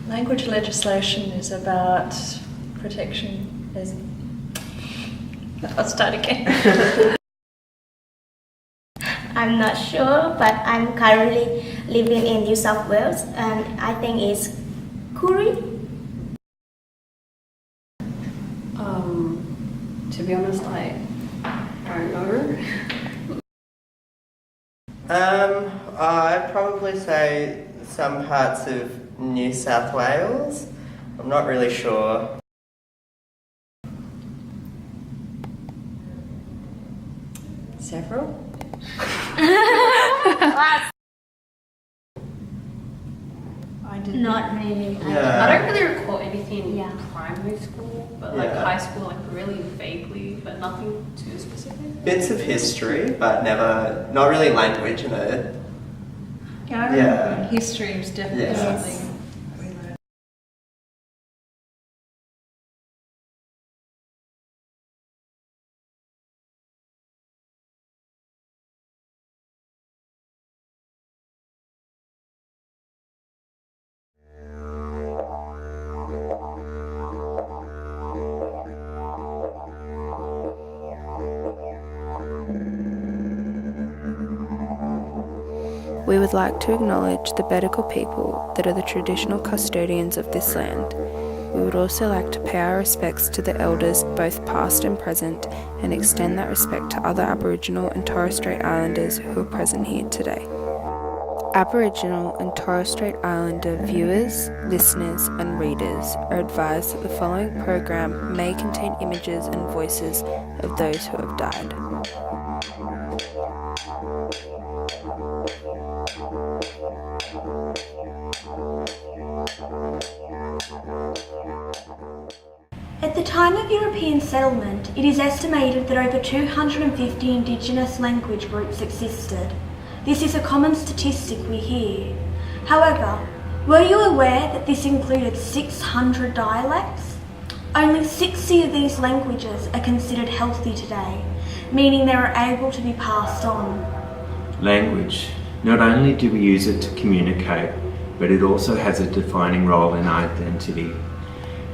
Language legislation is about protection. I'll start again. I'm not sure, but I'm currently living in New South Wales, and I think it's Koori. To be honest, I don't know. I'd probably say some parts of New South Wales. I'm not really sure. Several? Not really. Yeah. I don't really recall anything in primary school, but like Yeah. high school, like really vaguely, but nothing too specific. Bits of history, but not really language, you know. Yeah, I remember history was definitely Yes. something. We would like to acknowledge the Bedical people that are the traditional custodians of this land. We would also like to pay our respects to the elders, both past and present, and extend that respect to other Aboriginal and Torres Strait Islanders who are present here today. Aboriginal and Torres Strait Islander viewers, listeners and readers are advised that the following program may contain images and voices of those who have died. At the time of European settlement, it is estimated that over 250 Indigenous language groups existed. This is a common statistic we hear. However, were you aware that this included 600 dialects? Only 60 of these languages are considered healthy today, meaning they are able to be passed on. Language. Not only do we use it to communicate, but it also has a defining role in our identity.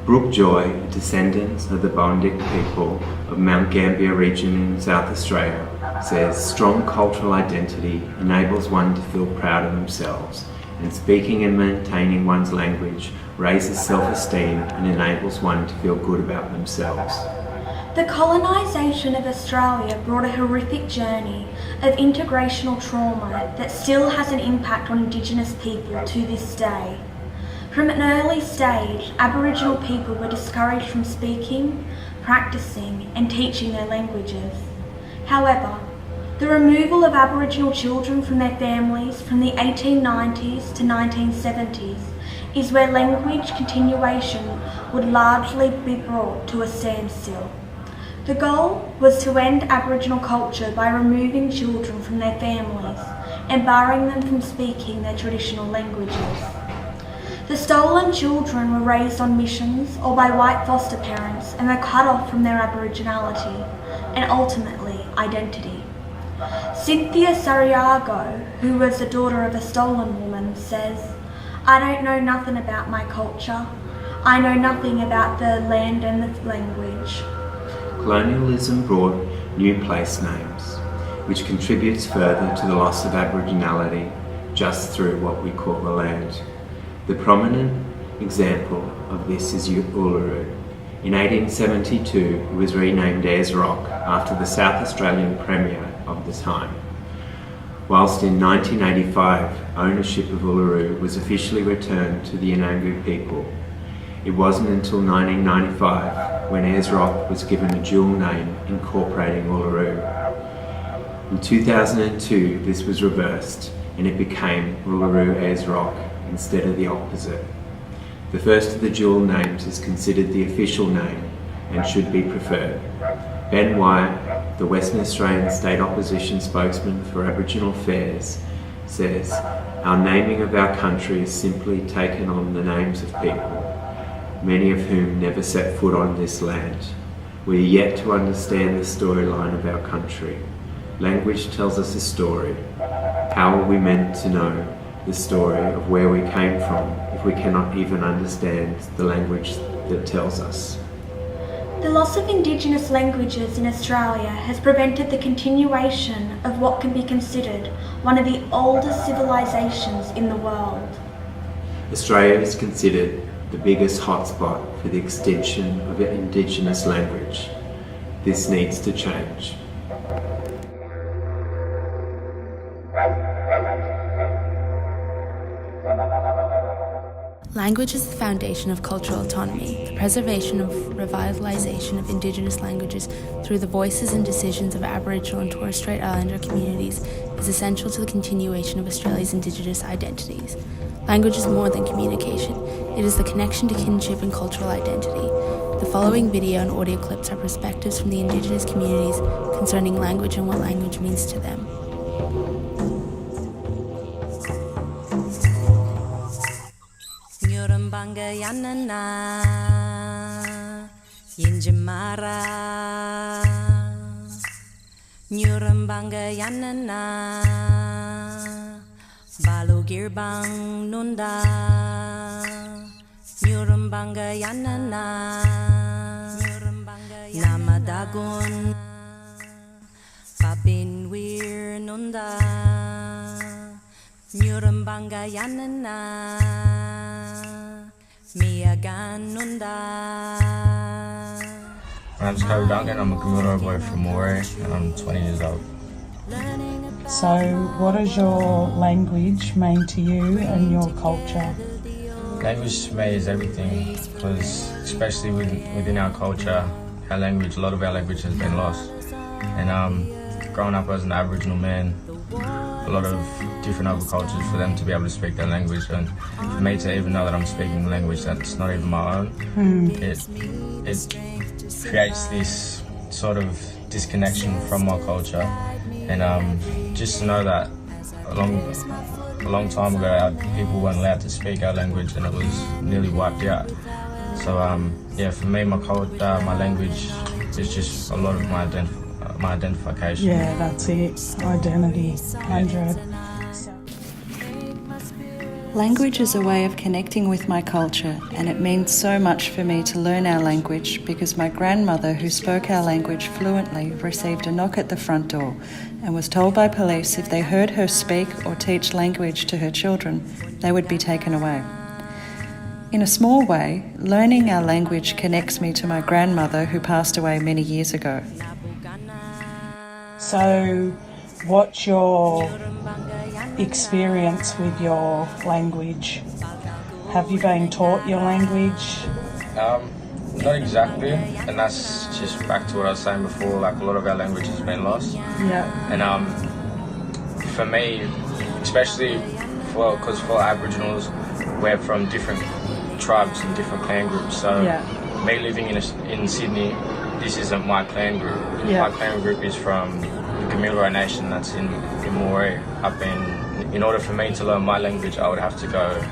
Brooke Joy, descendants of the Bondic people of Mount Gambier region in South Australia, says strong cultural identity enables one to feel proud of themselves, and speaking and maintaining one's language raises self-esteem and enables one to feel good about themselves. The colonisation of Australia brought a horrific journey of integrational trauma that still has an impact on Indigenous people to this day. From an early stage, Aboriginal people were discouraged from speaking, practicing and teaching their languages. However, the removal of Aboriginal children from their families from the 1890s to 1970s is where language continuation would largely be brought to a standstill. The goal was to end Aboriginal culture by removing children from their families and barring them from speaking their traditional languages. The stolen children were raised on missions or by white foster parents and were cut off from their Aboriginality and ultimately identity. Cynthia Sariago, who was the daughter of a stolen woman, says, "I don't know nothing about my culture. I know nothing about the land and the language." Colonialism brought new place names, which contributes further to the loss of Aboriginality just through what we call the land. The prominent example of this is Uluru. In 1872, it was renamed Ayers Rock after the South Australian Premier of the time. Whilst in 1985, ownership of Uluru was officially returned to the Anangu people, it wasn't until 1995 when Ayers Rock was given a dual name incorporating Uluru. In 2002, this was reversed and it became Uluru Ayers Rock instead of the opposite. The first of the dual names is considered the official name and should be preferred. Ben Wyatt, the Western Australian State Opposition spokesman for Aboriginal Affairs, says, "Our naming of our country is simply taken on the names of people, many of whom never set foot on this land. We are yet to understand the storyline of our country. Language tells us a story. How are we meant to know the story of where we came from if if we cannot even understand the language that tells us. The loss of Indigenous languages in Australia has prevented the continuation of what can be considered one of the oldest civilisations in the world. Australia is considered the biggest hotspot for the extinction of Indigenous language. This needs to change. Language is the foundation of cultural autonomy. The preservation and revitalisation of Indigenous languages through the voices and decisions of Aboriginal and Torres Strait Islander communities is essential to the continuation of Australia's Indigenous identities. Language is more than communication. It is the connection to kinship and cultural identity. The following video and audio clips are perspectives from the Indigenous communities concerning language and what language means to them. Banga yanana Yinjamara Nyurambanga yanana Balu girbang nunda Nyurambanga yanana Namadagun Babin wir nunda Nyurambanga yanana My name's Kobe Duncan, I'm a Camilo boy from Moray and I'm 20 years old. So what does your language mean to you and your culture? Language to me is everything, because especially within our culture, our language, a lot of our language has been lost. And growing up as an Aboriginal man, a lot of different other cultures, for them to be able to speak their language, and for me to even know that I'm speaking a language that's not even my own, it creates this sort of disconnection from my culture. And just to know that a long time ago our people weren't allowed to speak our language and it was nearly wiped out. So yeah, for me my language is just a lot of my identification. Yeah, that's it. Identity, 100. Language is a way of connecting with my culture, and it means so much for me to learn our language because my grandmother, who spoke our language fluently, received a knock at the front door and was told by police if they heard her speak or teach language to her children, they would be taken away. In a small way, learning our language connects me to my grandmother, who passed away many years ago. So what's your experience with your language? Have you been taught your language? Not exactly, and that's just back to what I was saying before, like a lot of our language has been lost. Yeah. And for me, especially because for Aboriginals, we're from different tribes and different clan groups, so me living in Sydney, this isn't my clan group. My clan group is from the Camilo Nation that's in Moray. In order for me to learn my language, I would have to go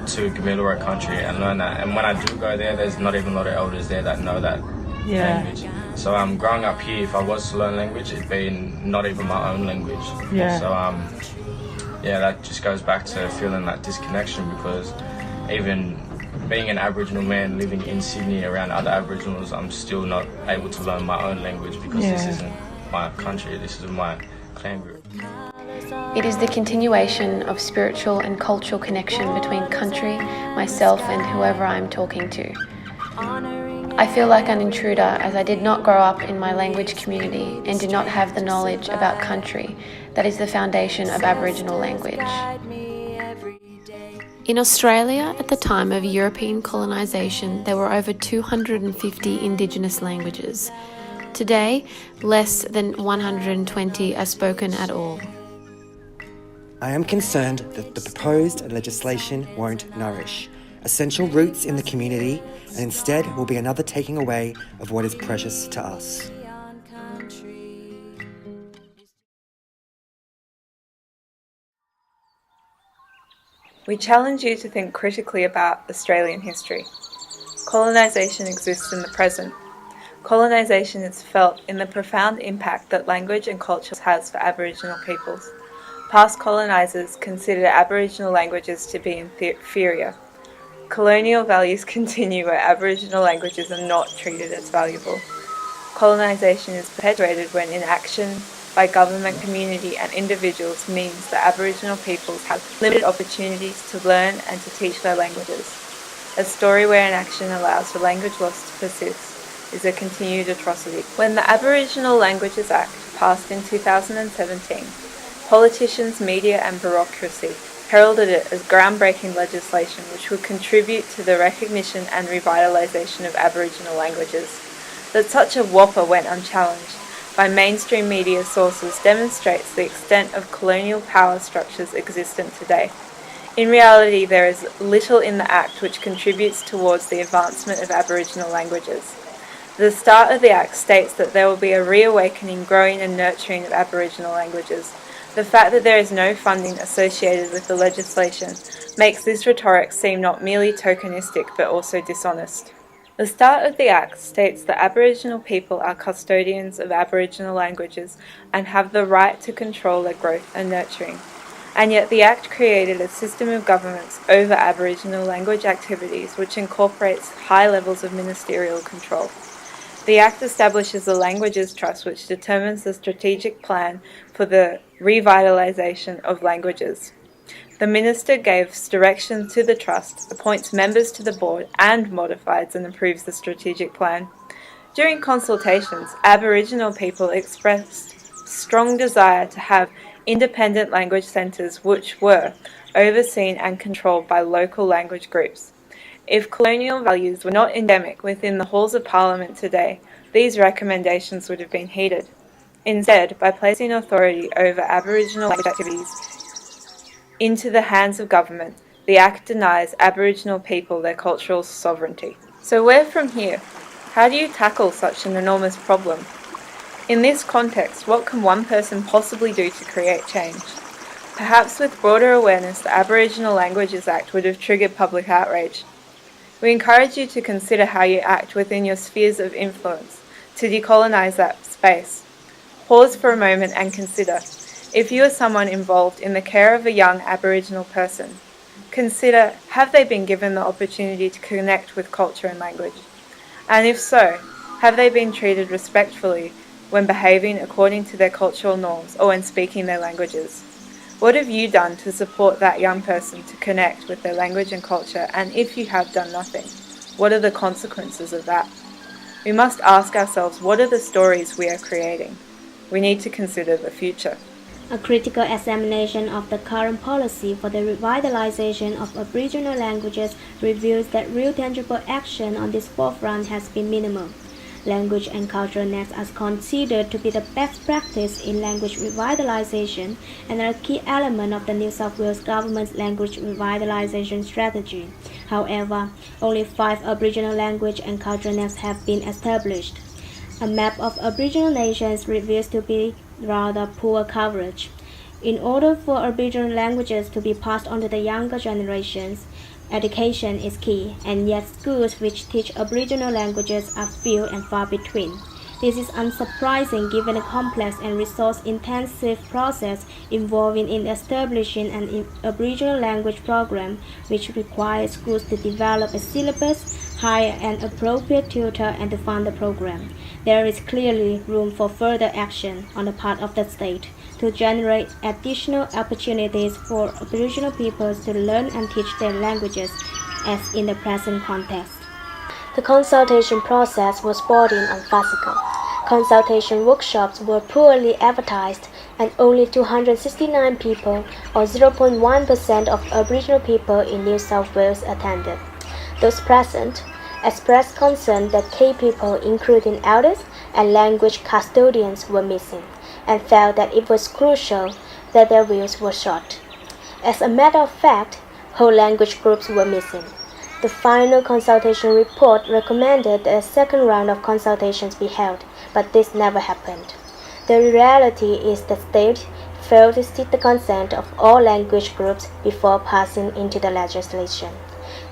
to Camilo country and learn that. And when I do go there, there's not even a lot of elders there that know that language. So growing up here, if I was to learn language, it'd be not even my own language. So that just goes back to feeling that disconnection, because even being an Aboriginal man living in Sydney around other Aboriginals, I'm still not able to learn my own language because this isn't my country, this is my clan group. It is the continuation of spiritual and cultural connection between country, myself and whoever I am talking to. I feel like an intruder as I did not grow up in my language community and do not have the knowledge about country that is the foundation of Aboriginal language. In Australia, at the time of European colonisation, there were over 250 Indigenous languages. Today, less than 120 are spoken at all. I am concerned that the proposed legislation won't nourish essential roots in the community and instead will be another taking away of what is precious to us. We challenge you to think critically about Australian history. Colonisation exists in the present. Colonisation is felt in the profound impact that language and culture has for Aboriginal peoples. Past colonisers considered Aboriginal languages to be inferior, colonial values continue where Aboriginal languages are not treated as valuable. Colonisation is perpetuated when inaction by government, community and individuals means that Aboriginal peoples have limited opportunities to learn and to teach their languages. A story where inaction allows for language loss to persist is a continued atrocity. When the Aboriginal Languages Act passed in 2017, politicians, media and bureaucracy heralded it as groundbreaking legislation which would contribute to the recognition and revitalisation of Aboriginal languages. That such a whopper went unchallenged by mainstream media sources demonstrates the extent of colonial power structures existent today. In reality, there is little in the Act which contributes towards the advancement of Aboriginal languages. The start of the Act states that there will be a reawakening, growing and nurturing of Aboriginal languages. The fact that there is no funding associated with the legislation makes this rhetoric seem not merely tokenistic but also dishonest. The start of the Act states that Aboriginal people are custodians of Aboriginal languages and have the right to control their growth and nurturing. And yet the Act created a system of governance over Aboriginal language activities which incorporates high levels of ministerial control. The Act establishes a Languages Trust which determines the strategic plan for the revitalisation of languages. The Minister gives direction to the Trust, appoints members to the board and modifies and approves the strategic plan. During consultations, Aboriginal people expressed strong desire to have independent language centres which were overseen and controlled by local language groups. If colonial values were not endemic within the halls of Parliament today, these recommendations would have been heeded. Instead, by placing authority over Aboriginal language activities into the hands of government, the Act denies Aboriginal people their cultural sovereignty. So where from here? How do you tackle such an enormous problem? In this context, what can one person possibly do to create change? Perhaps with broader awareness, the Aboriginal Languages Act would have triggered public outrage. We encourage you to consider how you act within your spheres of influence to decolonise that space. Pause for a moment and consider, if you are someone involved in the care of a young Aboriginal person, consider, have they been given the opportunity to connect with culture and language? And if so, have they been treated respectfully when behaving according to their cultural norms or when speaking their languages? What have you done to support that young person to connect with their language and culture? And if you have done nothing, what are the consequences of that? We must ask ourselves, what are the stories we are creating? We need to consider the future. A critical examination of the current policy for the revitalization of Aboriginal languages reveals that real tangible action on this forefront has been minimal. Language and cultural nets are considered to be the best practice in language revitalization and are a key element of the New South Wales Government's language revitalization strategy. However, only 5 Aboriginal language and cultural nets have been established. A map of Aboriginal nations reveals to be rather poor coverage. In order for Aboriginal languages to be passed on to the younger generations, education is key, and yet schools which teach Aboriginal languages are few and far between. This is unsurprising given the complex and resource-intensive process involving in establishing an Aboriginal language program, which requires schools to develop a syllabus, hire an appropriate tutor, and to fund the program. There is clearly room for further action on the part of the state to generate additional opportunities for Aboriginal peoples to learn and teach their languages, as in the present context. The consultation process was brought in on farcical. Consultation workshops were poorly advertised, and only 269 people, or 0.1% of Aboriginal people in New South Wales attended. Those present expressed concern that key people, including elders and language custodians, were missing, and felt that it was crucial that their views were sought. As a matter of fact, whole language groups were missing. The final consultation report recommended that a second round of consultations be held, but this never happened. The reality is the state failed to seek the consent of all language groups before passing into the legislation.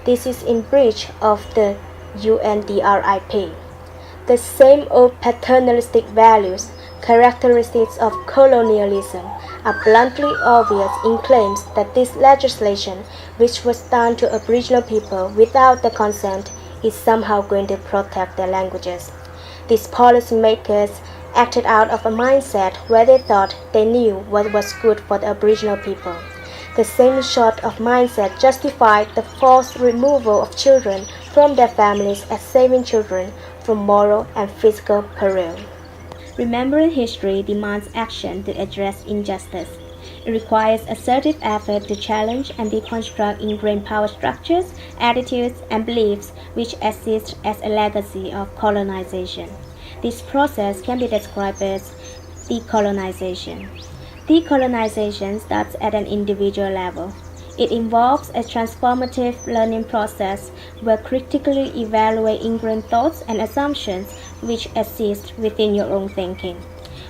This is in breach of the UNDRIP. The same old paternalistic values Characteristics of colonialism are bluntly obvious in claims that this legislation, which was done to Aboriginal people without their consent, is somehow going to protect their languages. These policymakers acted out of a mindset where they thought they knew what was good for the Aboriginal people. The same sort of mindset justified the forced removal of children from their families as saving children from moral and physical peril. Remembering history demands action to address injustice. It requires assertive effort to challenge and deconstruct ingrained power structures, attitudes, and beliefs which exist as a legacy of colonization. This process can be described as decolonization. Decolonization starts at an individual level. It involves a transformative learning process where critically evaluate ingrained thoughts and assumptions which exist within your own thinking.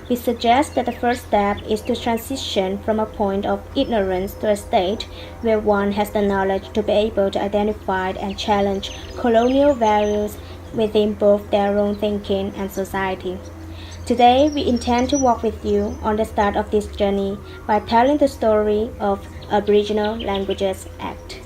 We suggest that the first step is to transition from a point of ignorance to a state where one has the knowledge to be able to identify and challenge colonial values within both their own thinking and society. Today, we intend to walk with you on the start of this journey by telling the story of Aboriginal Languages Act.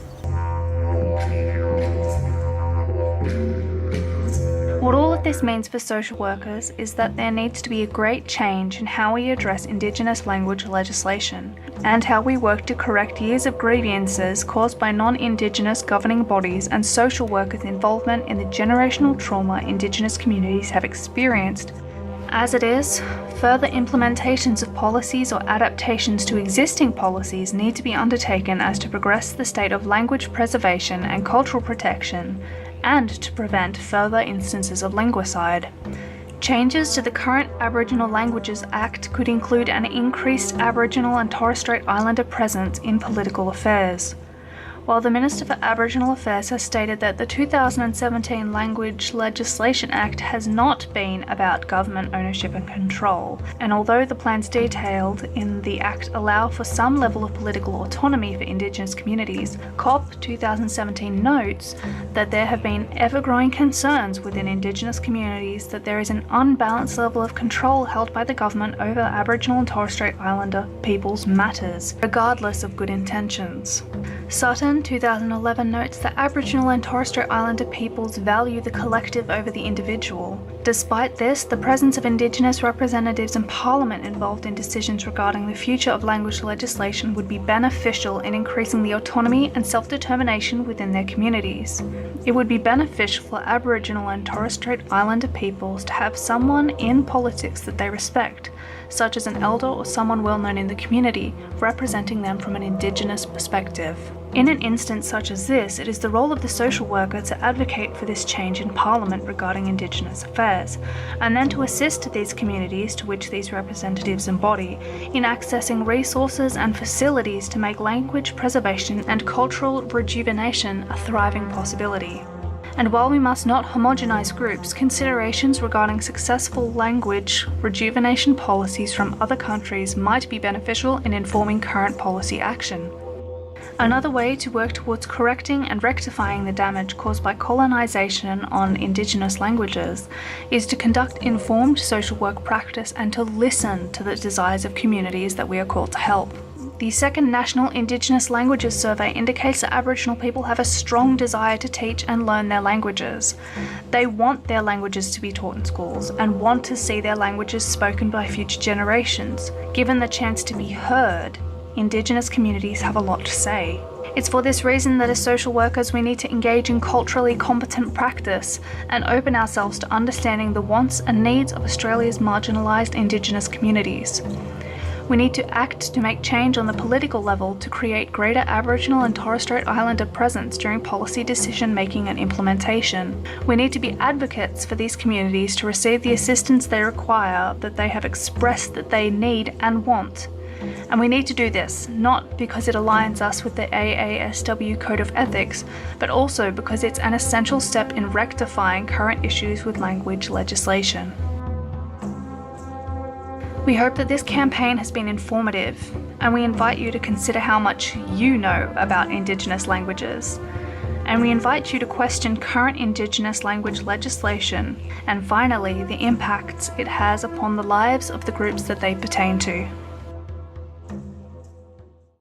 What all of this means for social workers is that there needs to be a great change in how we address Indigenous language legislation and how we work to correct years of grievances caused by non-Indigenous governing bodies and social workers' involvement in the generational trauma Indigenous communities have experienced. As it is, further implementations of policies or adaptations to existing policies need to be undertaken as to progress the state of language preservation and cultural protection, and to prevent further instances of linguicide. Changes to the current Aboriginal Languages Act could include an increased Aboriginal and Torres Strait Islander presence in political affairs. While the Minister for Aboriginal Affairs has stated that the 2017 Language Legislation Act has not been about government ownership and control, and although the plans detailed in the Act allow for some level of political autonomy for Indigenous communities, COP 2017 notes that there have been ever-growing concerns within Indigenous communities that there is an unbalanced level of control held by the government over Aboriginal and Torres Strait Islander people's matters, regardless of good intentions. Sutton 2011 notes that Aboriginal and Torres Strait Islander peoples value the collective over the individual. Despite this, the presence of Indigenous representatives in Parliament involved in decisions regarding the future of language legislation would be beneficial in increasing the autonomy and self-determination within their communities. It would be beneficial for Aboriginal and Torres Strait Islander peoples to have someone in politics that they respect, such as an elder or someone well known in the community, representing them from an Indigenous perspective. In an instance such as this, it is the role of the social worker to advocate for this change in Parliament regarding Indigenous affairs, and then to assist these communities to which these representatives embody in accessing resources and facilities to make language preservation and cultural rejuvenation a thriving possibility. And while we must not homogenize groups, considerations regarding successful language rejuvenation policies from other countries might be beneficial in informing current policy action. Another way to work towards correcting and rectifying the damage caused by colonization on Indigenous languages is to conduct informed social work practice and to listen to the desires of communities that we are called to help. The second National Indigenous Languages Survey indicates that Aboriginal people have a strong desire to teach and learn their languages. They want their languages to be taught in schools and want to see their languages spoken by future generations. Given the chance to be heard, Indigenous communities have a lot to say. It's for this reason that as social workers we need to engage in culturally competent practice and open ourselves to understanding the wants and needs of Australia's marginalised Indigenous communities. We need to act to make change on the political level to create greater Aboriginal and Torres Strait Islander presence during policy decision making and implementation. We need to be advocates for these communities to receive the assistance they require, that they have expressed that they need and want. And we need to do this, not because it aligns us with the AASW Code of Ethics, but also because it's an essential step in rectifying current issues with language legislation. We hope that this campaign has been informative, and we invite you to consider how much you know about Indigenous languages. and we invite you to question current Indigenous language legislation, and finally, the impacts it has upon the lives of the groups that they pertain to.